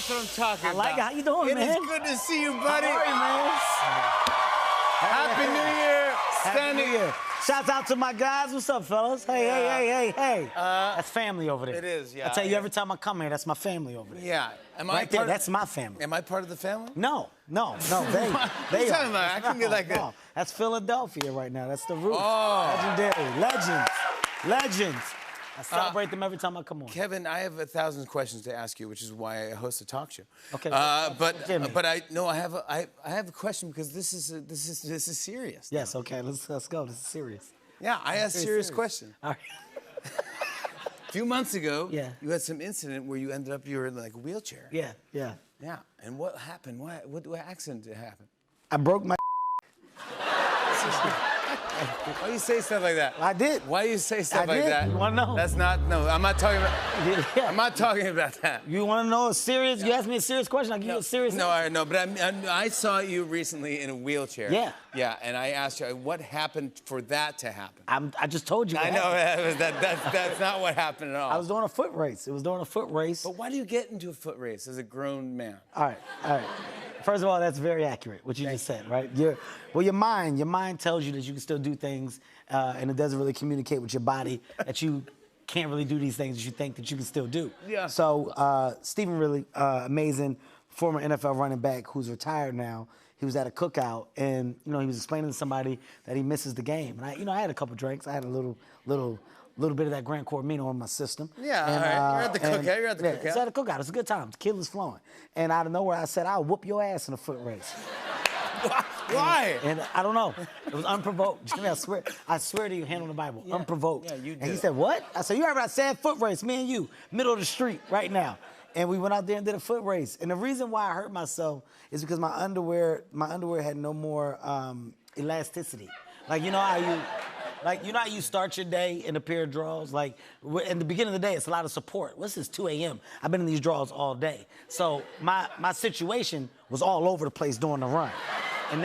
That's what I'm talking I like it. about. How you doing, man? It is good to see you, buddy. How are you, man? Happy New Year. Happy New Year. Shouts out to my guys. What's up, fellas? Hey, hey. That's family over there. It is, yeah. I tell you, every time I come here, that's my family over there. Yeah. Am I Right there, part- that's my family. Am I part of the family? No, they What are. are you talking about? I can get like No, that's Philadelphia right now. That's the roots. Oh. Legendary. Legends. I celebrate them every time I come on. Kevin, I have 1,000 questions to ask you, which is why I host a talk show. Okay. But I have a question because this is serious. Yes, okay, let's go. This is serious. Yeah, I ask serious questions. All right. A few months ago, Yeah. you had some incident where you ended up you were in like a wheelchair. Yeah. Yeah. And what happened? What accident did happen? I broke my. Why do you say stuff like that? I did. Why do you say stuff I like did. that? You wanna know? That's not. No, I'm not talking about. Yeah. I'm not talking about that. You want to know a serious? You asked me a serious question. I give you a serious. No, answer. I know, but I saw you recently in a wheelchair. Yeah. Yeah, and I asked you what happened for that to happen. I just told you. I know that's not what happened at all. I was doing a foot race. It was doing a foot race. But why do you get into a foot race as a grown man? All right. First of all, that's very accurate, what you just said, right? Your mind tells you that you can still do things, and it doesn't really communicate with your body that you can't really do these things that you think that you can still do. Yeah. So Stephen Ridley, amazing former NFL running back who's retired now. He was at a cookout, and he was explaining to somebody that he misses the game. And I had a couple drinks. I had a little bit of that Grand Cormino in my system. Yeah, and, all right. You're at the cookout. You're at the cookout. It's at a cookout. It's a good time. The kid was flowing. And out of nowhere, I said, I'll whoop your ass in a foot race. Why? And I don't know. It was unprovoked. Jimmy, I swear to you, hand on the Bible, unprovoked. Yeah, you did. And he said, what? I said, you heard about sad foot race, me and you, middle of the street right now. And we went out there and did a foot race. And the reason why I hurt myself is because my underwear had no more elasticity. Like, you know how you start your day in a pair of drawers? Like, in the beginning of the day, it's a lot of support. What's this, 2 a.m.? I've been in these drawers all day. So my situation was all over the place during the run. And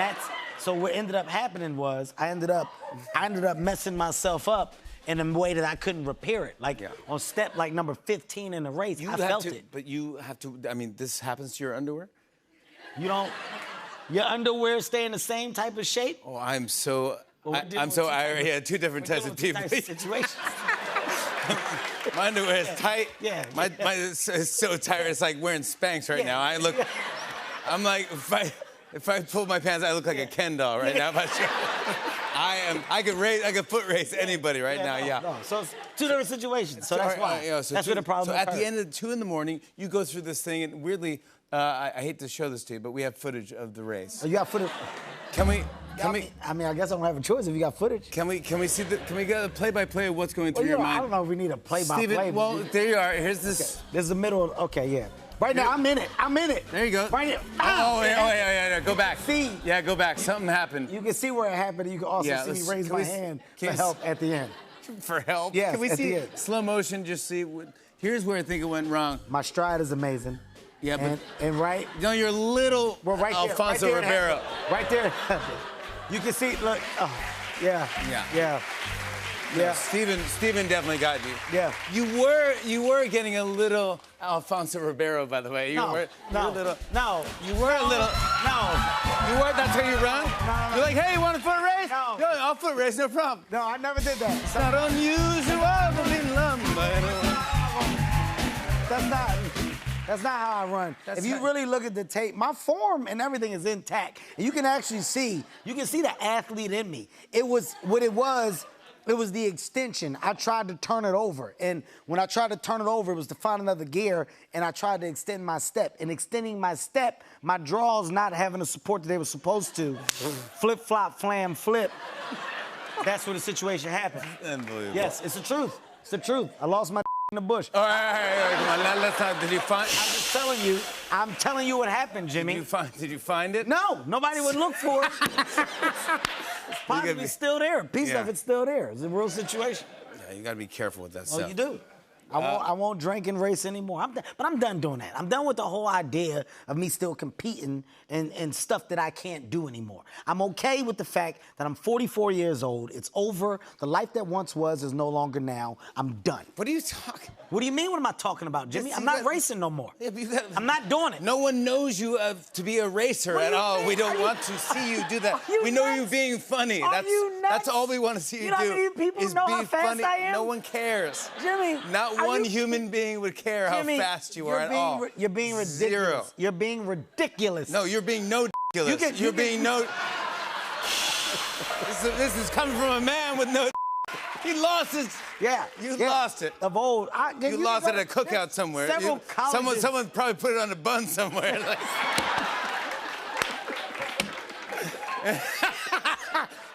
so what ended up happening was I ended up messing myself up in a way that I couldn't repair it. Like on step like number 15 in the race, I felt it. But you have to, I mean, this happens to your underwear? Your underwear stay in the same type of shape? Oh, I'm so two different types of people. Situations. My underwear is tight. Yeah. It's so tight. It's like wearing Spanx right now. I'm like, if I pull my pants, I look like a Ken doll right now. I could foot race anybody right now. No. So it's two different situations. So that's why. That's where the problem So occurred. at the end of 2 in the morning, you go through this thing, and weirdly, I hate to show this to you, but we have footage of the race. Oh, you got footage? Can we? I mean, I guess I don't have a choice if you got footage. Can we see can we get a play-by-play of what's going through your mind? I don't know if we need a play-by-play. Steven, well, there you are. Here's this. Okay. This is the middle. Okay, yeah. Right now, I'm in it. There you go. Right here. Yeah. Go back. See? Yeah, go back. Something happened. You can see where it happened. You can also see me raise my hand for help at the end. For help? Yes, Can we at see the end. slow motion? Just see. Here's where I think it went wrong. My stride is amazing. Yeah, but and right. You know, you're little Right Alfonso there, Ribeiro. Right there. You can see. Look. Oh, yeah. Steven definitely got you. Yeah. You were getting a little Alfonso Ribeiro, by the way. You were a little. That's how you run? No. You're like, hey, you want a foot race? No. Yo, I'll foot race, no problem. No, I never did that. It's not unusual to be lumber. That's not how I run. If you really look at the tape, my form and everything is intact. And you can actually see the athlete in me. It was the extension. I tried to turn it over. And when I tried to turn it over, it was to find another gear, and I tried to extend my step. In extending my step, my draws not having the support that they were supposed to. Flip, flop, flam, flip. That's where the situation happened. Unbelievable. Yes, it's the truth. It's the truth. I lost my in the bush. All right, come on. Now, let's not. Did you find? I'm telling you what happened, Jimmy. Did you find it? No, nobody would look for it. It's possibly still there. A piece of it's still there. It's a real situation. Yeah, you got to be careful with that Oh, stuff. you do. I won't drink and race anymore. But I'm done doing that. I'm done with the whole idea of me still competing and stuff that I can't do anymore. I'm okay with the fact that I'm 44 years old. It's over. The life that once was is no longer now. I'm done. What are you talking? What do you mean? What am I talking about, Jimmy? Yes, I'm not racing no more. Yeah, I'm not doing it. No one knows you to be a racer at all. We don't want to see you do that. We know you being funny. Are you nuts? That's all we want to see you know do. How many people is know be how fast funny. I am? No one cares. Jimmy, not one human being would care Jimmy, how fast you are at all. You're being ridiculous. Zero. You're being ridiculous. No, you're being no ridiculous. You're being no. This is coming from a man with no. He lost his. Yeah. You lost it. Of old. You lost it at a cookout somewhere. Several colleges. Someone probably put it on a bun somewhere. Like.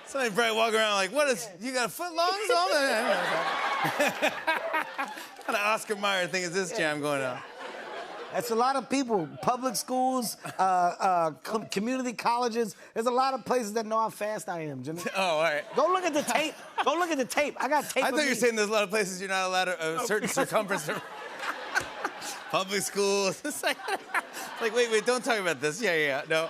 Somebody probably walk around like, what is, you got a foot long? What kind of Oscar Mayer thing is this jam going on? That's a lot of people. Public schools, community colleges. There's a lot of places that know how fast I am, Jimmy. Oh, all right. Go look at the tape. Go look at the tape. I got tape. I thought you were saying there's a lot of places you're not allowed a certain circumference. Public schools. It's like, wait, don't talk about this. Yeah, no.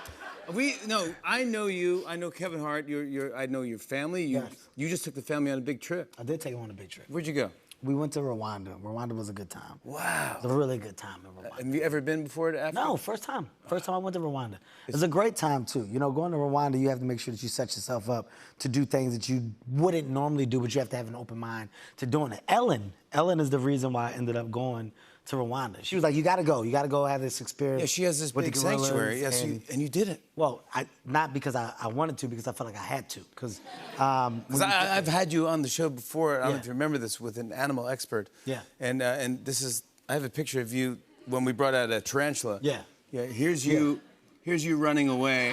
I know you. I know Kevin Hart. I know your family. You just took the family on a big trip. I did take him on a big trip. Where'd you go? We went to Rwanda. Rwanda was a good time. Wow. It was a really good time in Rwanda. Have you ever been before to Africa? No, first time. First time I went to Rwanda. It was a great time, too. You know, going to Rwanda, you have to make sure that you set yourself up to do things that you wouldn't normally do, but you have to have an open mind to doing it. Ellen is the reason why I ended up going to Rwanda. She was like, you gotta go have this experience. Yeah, she has this big sanctuary. Yes, and you did it. Well, not because I wanted to, because I felt like I had to. Because I've had you on the show before. I don't know if you remember this, with an animal expert. Yeah. And this is, I have a picture of you when we brought out a tarantula. Yeah. Yeah. Here's you running away.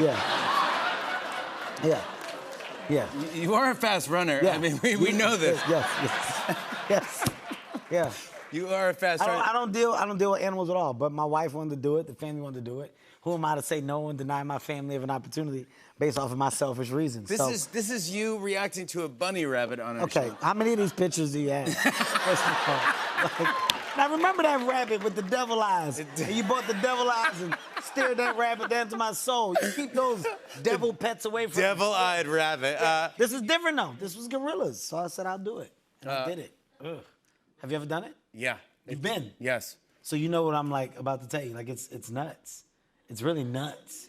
Yeah. You are a fast runner. Yeah. I mean, we know this. Yes. Yeah. You are a fast runner. I don't deal with animals at all. But my wife wanted to do it. The family wanted to do it. Who am I to say no and deny my family of an opportunity based off of my selfish reasons? This is you reacting to a bunny rabbit on our show. How many of these pictures do you have? Now remember that rabbit with the devil eyes. And you bought the devil eyes and stared that rabbit down to my soul. You keep those devil pets away from me. Devil-eyed rabbit. This is different though. This was gorillas. So I said I'll do it. And I did it. Ugh. Have you ever done it? Yeah. You've been? Yes. So you know what I'm like about to tell you. Like it's nuts. It's really nuts.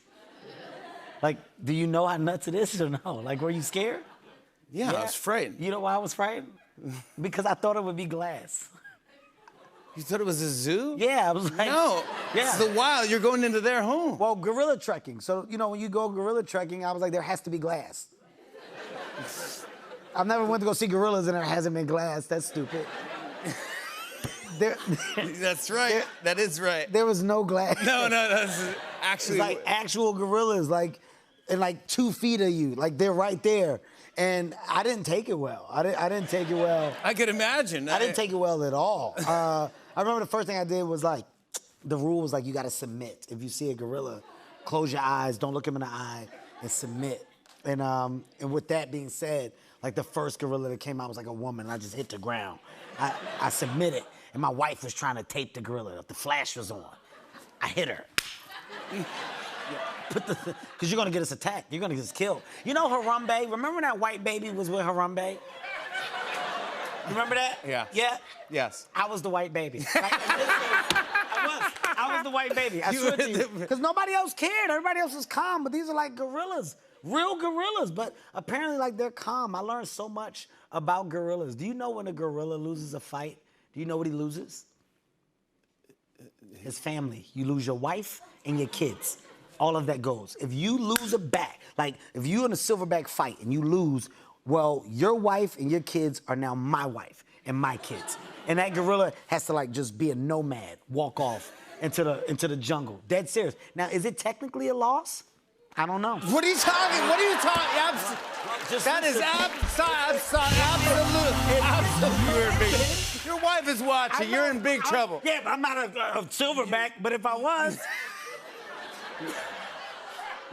Like, do you know how nuts it is or no? Like, were you scared? Yeah, I was frightened. You know why I was frightened? Because I thought it would be glass. You thought it was a zoo? Yeah, I was like... No, yeah. It's the wild. You're going into their home. Well, gorilla trekking. So, you know, when you go gorilla trekking, I was like, there has to be glass. I've never went to go see gorillas and there hasn't been glass. That's stupid. That's right. That is right. There was no glass. No. Actually, it's like actual gorillas, like, and like 2 feet of you. Like, they're right there. And I didn't take it well. I didn't take it well. I could imagine. I didn't take it well at all. I remember the first thing I did was like, the rule was like, you gotta submit. If you see a gorilla, close your eyes, don't look him in the eye, and submit. And with that being said, like the first gorilla that came out was like a woman, and I just hit the ground. I submitted, and my wife was trying to tape the gorilla. The flash was on. I hit her. Because you're gonna get us attacked. You're gonna get us killed. You know Harambe? Remember when that white baby was with Harambe? You remember that? Yeah. Yeah? Yes. I was the white baby. I was the white baby. I swear to you. Because nobody else cared. Everybody else was calm, but these are like gorillas. Real gorillas, but apparently like they're calm. I learned so much about gorillas. Do you know when a gorilla loses a fight? Do you know what he loses? His family. You lose your wife and your kids. All of that goes. If you lose a bat, like if you're in a silverback fight and you lose, well, your wife and your kids are now my wife and my kids. And that gorilla has to like just be a nomad, walk off into the jungle. Dead serious. Now, is it technically a loss? I don't know. What are you talking? That is absolute. Your wife is watching. You're in big trouble. Yeah, but I'm not a silverback, but if I was,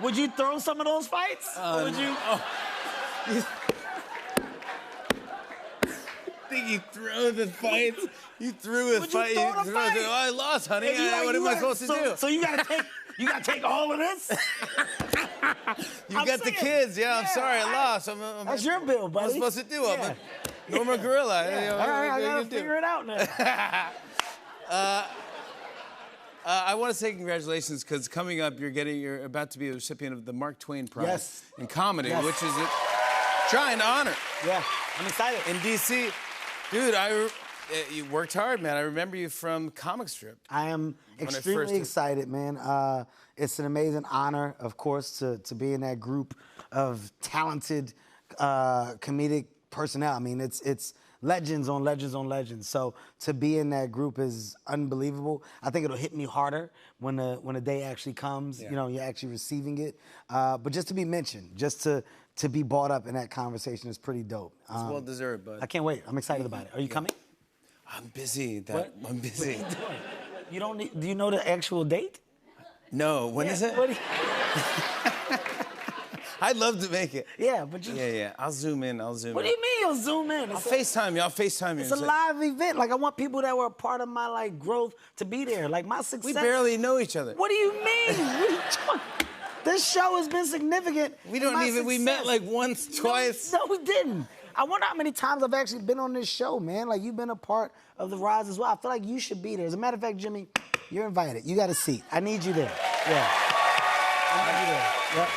would you throw some of those fights? Or would you? think you threw the fight. You threw a Would fight. you throw the fight? Oh, I lost, honey. If you like, What you am I gotta- supposed to do? So you gotta take all of this? You I'm got the saying, kids. Yeah, I'm sorry, I lost. That's your bill, buddy. What am I supposed to do? I'm Yeah. a normal gorilla. Yeah. You know, All right, I what gotta you do? figure it out now. I want to say congratulations because coming up, you're about to be a recipient of the Mark Twain Prize Yes. in comedy, Yes. which is a giant honor Yeah, I'm excited. in DC. Dude, you worked hard, man. I remember you from comic strip. I am When I extremely first- excited, man. It's an amazing honor, of course, to be in that group of talented comedic personnel. I mean, it's legends on legends on legends. So to be in that group is unbelievable. I think it'll hit me harder when the day actually comes. Yeah. You know, you're actually receiving it. But just to be mentioned, just to be brought up in that conversation is pretty dope. It's well deserved, bud. I can't wait. I'm excited about it. Are you coming? I'm busy. What? I'm busy. You don't need, do you know the actual date? No, when is it? What do you- I'd love to make it. yeah, but just. Yeah. I'll zoom in. What do you mean you'll zoom in? I'll It's a, FaceTime you. I'll FaceTime you. it's a live event. Like I want people that were a part of my like growth to be there. Like my success. We barely know each other. What do you mean? What are you talking- This show has been significant. We in don't my even. We met success. like once, twice. No, we didn't. I wonder how many times I've actually been on this show, man. Like you've been a part of the rise as well. I feel like you should be there. As a matter of fact, Jimmy, you're invited. You got a seat. I need you there. Yeah. I need you there. Yep.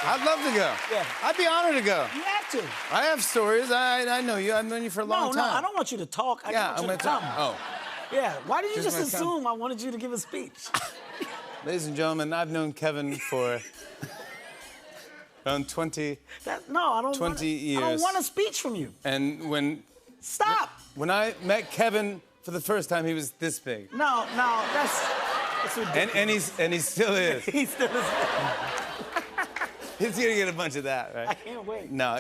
I'd love to go. Yeah. I'd be honored to go. You have to. I have stories. I know you. I've known you for a long time. No, I don't want you to talk. I Yeah, want I'm you gonna to come. talk. Oh, Yeah. Why did you Just just my come. assume I wanted you to give a speech? ladies and gentlemen, I've known Kevin for around 20. No, I don't 20 want I years. don't want a speech from you. And Stop. when I met Kevin for the first time, he was this big. No, that's ridiculous. And he still is. He still is. He's gonna get a bunch of that, I right? can't wait. No,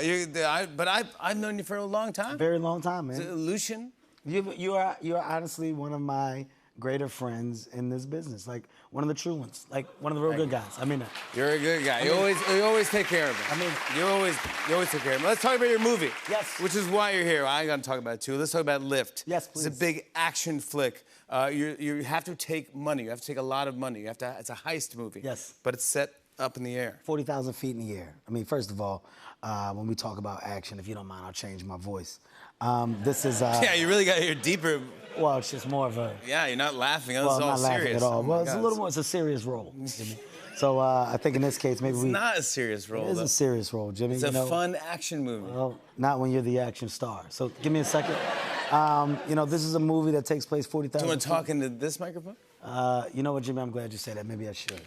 I've known you for a long time. Very long time, man. Lucian. You are honestly one of my greater friends in this business. Like one of the true ones. Like one of the real good guys. I mean that. You're a good guy. You always take care of him. I mean- you always take care of him. Let's talk about your movie. Yes. Which is why you're here. I gotta talk about it too. Let's talk about Lift. Yes, It's a please. big action flick. You have to take money. You have to take a lot of money. It's a heist movie. Yes. But it's set up in the air. 40,000 feet in the air. I mean, first of all, when we talk about action, if you don't mind, I'll change my voice. This is Yeah, you really gotta hear deeper. well, it's just more of a. Yeah, you're not laughing. It's Well, I'm all not laughing serious. at all. Oh my Well, it's a God. little more. It's a serious role, Jimmy. So I think in this case, maybe It's we. not a serious role. It is though. a serious role, Jimmy. It's you a know. fun action movie. Well, not when you're the action star. So give me a second. This is a movie that takes place 40,000. Do you want to talk into this microphone? You know what, Jimmy? I'm glad you said that. Maybe I should.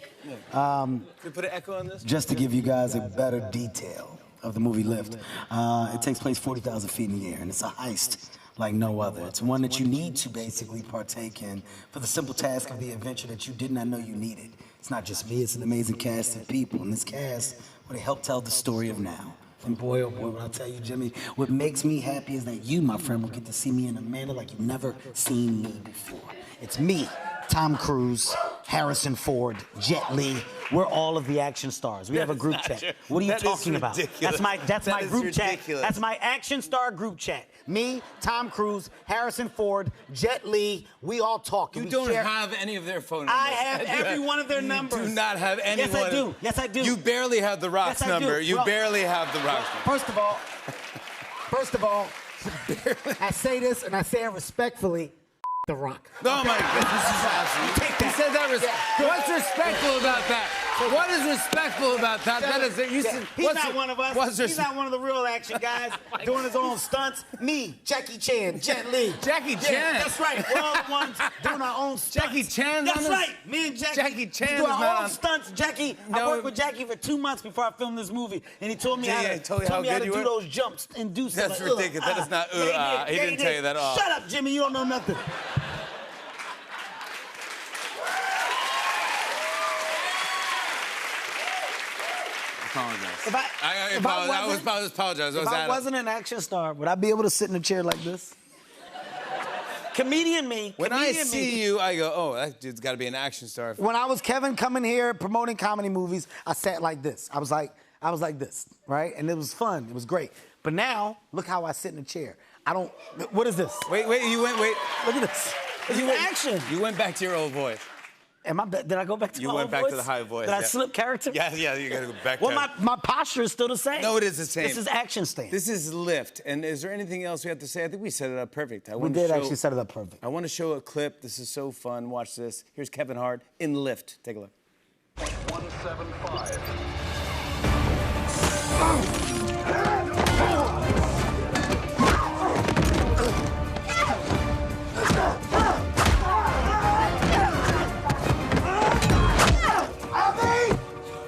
Can we put an echo on this? Just to give you guys a better detail of the movie Lift, it takes place 40,000 feet in the air, and it's a heist like no other. It's one that you need to basically partake in for the simple task of the adventure that you did not know you needed. It's not just me, it's an amazing cast of people, and this cast, well, they help tell the story of now. And boy, oh boy, when I tell you, Jimmy, what makes me happy is that you, my friend, will get to see me in a manner like you've never seen me before. It's me, Tom Cruise, Harrison Ford, Jet Li. We're all of the action stars. We have a group chat. true. What are you That is talking about? ridiculous. That's That my is group chat. ridiculous. That's my action star group chat. Me, Tom Cruise, Harrison Ford, Jet Li. We all talk. You We don't share- have any of their phone numbers. I have every one of their numbers. You do not have any Yes, I one. do. Yes, I do. You barely have the Rock's Yes, I do. number. You Well- barely have the Rock's number. First of all, I say this and I say it respectfully. The Rock. Oh my God, this is awesome. Take He that. said that. Yeah. What's respectful about that? What is respectful about that? That is. You Yeah. said, He's what's not one of us. What's He's not one of the real action guys doing his own stunts. Me, Jackie Chan, Jet Li. Jackie Yeah, Chan. that's right. We're all the ones doing our own stunts. Jackie Chan's That's on this? right. Me and Jackie. Jackie Chan we do is our not own on- stunts. Jackie. I No. worked with Jackie for 2 months before I filmed this movie, and he told me Yeah, how yeah, to, he told you how me how good to you do were? those jumps and do stuff. That's like, ridiculous. That is not, Yeah, he didn't tell you that at all. Shut up, Jimmy. You don't know nothing. Apologize. If I- I if I apologize. wasn't- I If was I at wasn't an action star, would I be able to sit in a chair like this? Comedian me. When I comedian see me. you, I go, oh, that dude's got to be an action star. When I was Kevin coming here promoting comedy movies, I sat like this. I was like this, right? And it was fun. It was great. But now, look how I sit in a chair. I don't. What is this? Wait, wait, wait. Look at this. This is action. You went back to your old voice. Did I go back to You my went old back voice? to the high voice. Did I yeah. slip character? Yeah, you gotta go back Well, to my posture is still the same. No, it is the same. This is action stance. This is lift. And is there anything else we have to say? I think we set it up perfect. We did actually set it up perfect. I want to show a clip. This is so fun. Watch this. Here's Kevin Hart in Lift. Take a look. 175.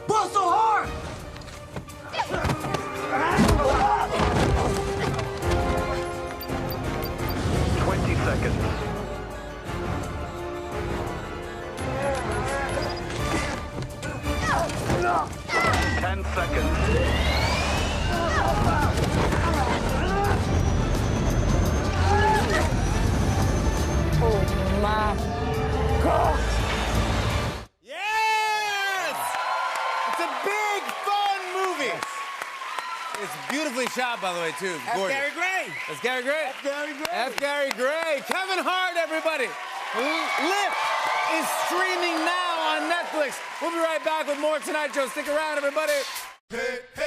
Bust so hard! 20 seconds. Ten seconds. Oh my God! Yes! It's a big, fun movie. It's beautifully shot, by the way, too. That's Gorgeous. Gary Gray. That's Gary Gray. That's Gary Gray. That's Gary Gray. Kevin Hart, everybody. Lift is streaming now on Netflix. We'll be right back with more Tonight Show. Stick around, everybody. Hey, hey.